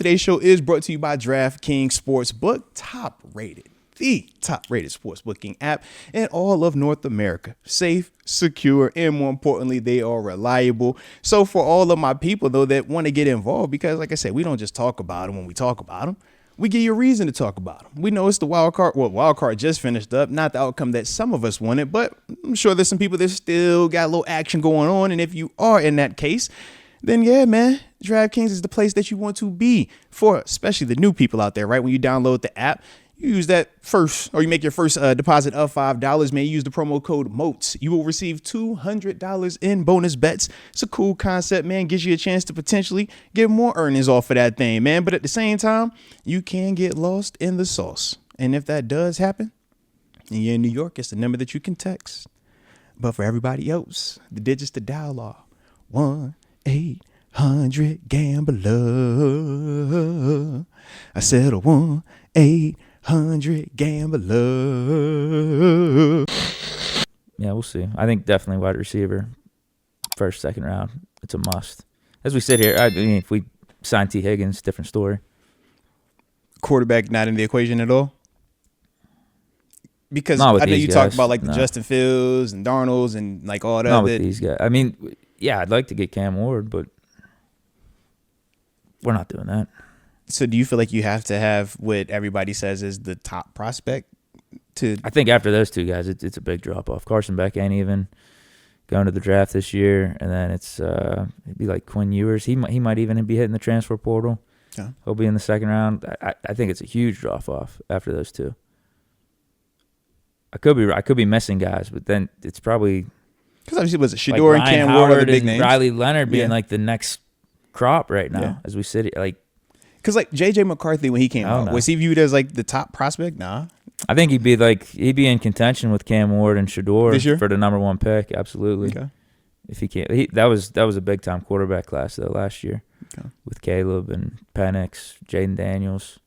Today's show is brought to you by DraftKings Sportsbook, the top-rated sports booking app in all of North America. Safe, secure, and more importantly, they are reliable. So for all of my people, though, that want to get involved, because like I said, we don't just talk about them when we talk about them. We give you a reason to talk about them. We know it's the wild card. Well, wild card just finished up, not the outcome that some of us wanted, but I'm sure there's some people that still got a little action going on. And if you are in that case, then yeah, man, DraftKings is the place that you want to be for, especially the new people out there, right? When you download the app, you use that first, or you make your first deposit of $5, man. You use the promo code MOATS. You will receive $200 in bonus bets. It's a cool concept, man. Gives you a chance to potentially get more earnings off of that thing, man. But at the same time, you can get lost in the sauce. And if that does happen, and you're in New York, it's the number that you can text. But for everybody else, the digits to dial are 1-800-GAMBLER. I said a 1-800-GAMBLER. Yeah, we'll see. I think definitely wide receiver, first, second round. It's a must. As we sit here, I mean, if we sign T. Higgins, different story. Quarterback not in the equation at all? Because I know you talked about like the Justin Fields and Darnolds and like all that. Not with these guys. I mean, yeah, I'd like to get Cam Ward, but we're not doing that. So do you feel like you have to have what everybody says is the top prospect to? I think after those two guys, it's a big drop off. Carson Beck ain't even going to the draft this year, and then it'd be like Quinn Ewers. He might even be hitting the transfer portal. Yeah. He'll be in the second round. I think it's a huge drop off after those two. I could be missing guys, but then it's probably because obviously was it Shedeur and Cam Ward are the big names. Riley Leonard being like the next crop right now as we sit here, like. Because like J.J. McCarthy, when he came out, was he viewed as like the top prospect? Nah. I think he'd be in contention with Cam Ward and Shedeur for the number one pick. Absolutely. Okay. If he can't, that was a big time quarterback class though last year. Okay. With Caleb and Penix, Jaden Daniels,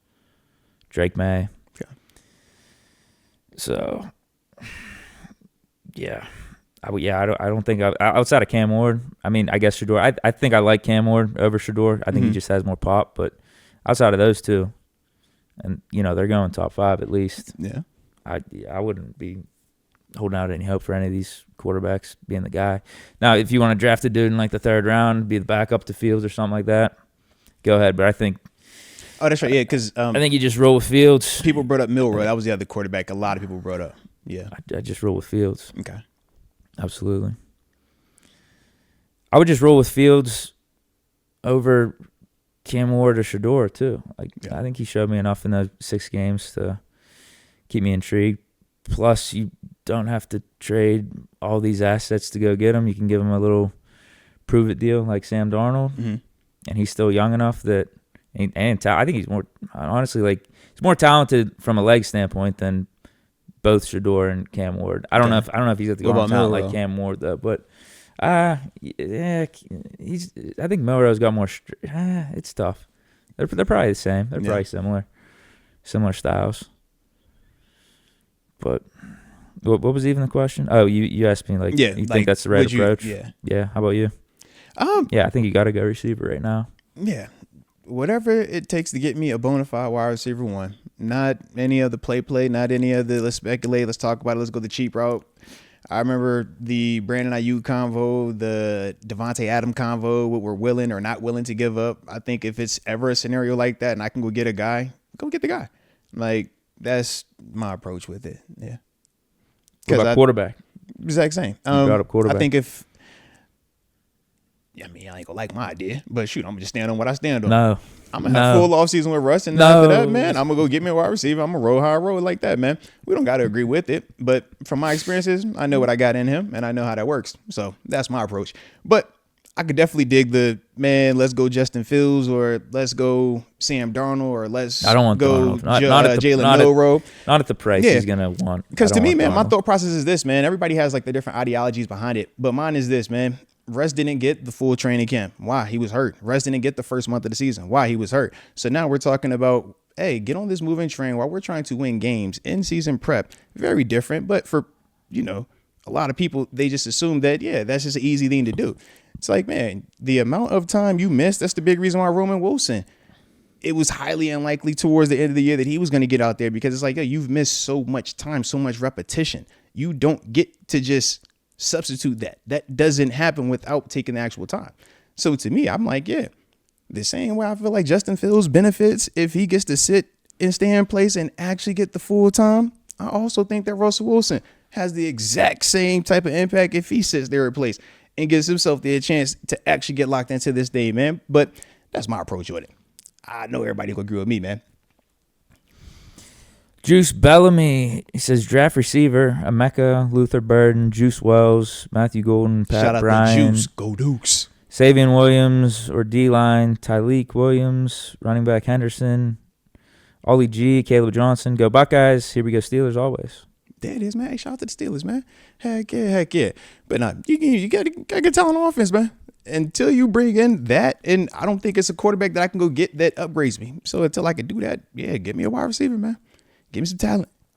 Drake May. Okay. So, yeah. I don't think outside of Cam Ward. I mean, I guess Shedeur. I think I like Cam Ward over Shedeur. I think he just has more pop, but. Outside of those two, and they're going top 5 at least. Yeah, I wouldn't be holding out any hope for any of these quarterbacks being the guy. Now, if you want to draft a dude in like the third round, be the backup to Fields or something like that, go ahead. But I think, that's right. Yeah, because I think you just roll with Fields. People brought up Milroy. That was the other quarterback. A lot of people brought up. Yeah, I just roll with Fields. Okay, absolutely. I would just roll with Fields over Cam Ward or Shedeur too. I think he showed me enough in those 6 games to keep me intrigued. Plus, you don't have to trade all these assets to go get him. You can give him a little prove-it deal like Sam Darnold, and he's still young enough that. And I think he's more honestly he's more talented from a leg standpoint than both Shedeur and Cam Ward. I don't know if he's got the arm talent like Cam Ward though, but. I think Milroe's got more. It's tough. They're probably the same. They're probably similar styles. But what was even the question? Oh, you asked me you think that's the right approach? Yeah. How about you? I think you got to go receiver right now. Yeah, whatever it takes to get me a bona fide wide receiver one. Not any of the play. Not any of the let's speculate. Let's talk about it. Let's go the cheap route. I remember the Brandon Ayuk convo, the Devontae Adams convo, what we're willing or not willing to give up. I think if it's ever a scenario like that and I can go get a guy, go get the guy. Like, that's my approach with it. Yeah. What about quarterback? Exact same. Got a quarterback. I think I ain't going to like my idea, but shoot, I'm going to just stand on what I stand on. No. I'm going to have full offseason with Russ, and after that, man, I'm going to go get me a wide receiver. I'm going to roll how I roll like that, man. We don't got to agree with it, but from my experiences, I know what I got in him, and I know how that works. So that's my approach. But I could definitely dig let's go Justin Fields, or let's go Sam Darnold, or let's go Jalen Milroe. Not at the price he's going to want. Because to me, man, my thought process is this, man. Everybody has like the different ideologies behind it, but mine is this, man. Russ didn't get the full training camp. Why? He was hurt. Russ didn't get the first month of the season. Why? He was hurt. So now we're talking about, hey, get on this moving train while we're trying to win games. In-season prep, very different. But for, a lot of people, they just assume that, that's just an easy thing to do. It's like, man, the amount of time you missed, that's the big reason why Roman Wilson, it was highly unlikely towards the end of the year that he was going to get out there, because it's like, yo, you've missed so much time, so much repetition. You don't get to just substitute that. That doesn't happen without taking the actual time. So to me, I'm like, yeah, the same way I feel like Justin Fields benefits if he gets to sit and stay in place and actually get the full time. I also think that Russell Wilson has the exact same type of impact if he sits there in place and gives himself the chance to actually get locked into this day, man. But that's my approach with it. I know everybody will agree with me, man. Juice Bellamy, he says draft receiver, Emeka, Luther Burden, Juice Wells, Matthew Golden, Pat Shout out Bryan, to Juice, go Dukes, Savion Williams or D-line, Tyleek Williams, running back Henderson, Ollie G, Caleb Johnson. Go Buckeyes. Here we go Steelers always. There it is, man. Hey, shout out to the Steelers, man. Heck yeah. But you got to get talent on offense, man. Until you bring in that, and I don't think it's a quarterback that I can go get that upgrades me. So until I can do that, yeah, get me a wide receiver, man. Give me some talent.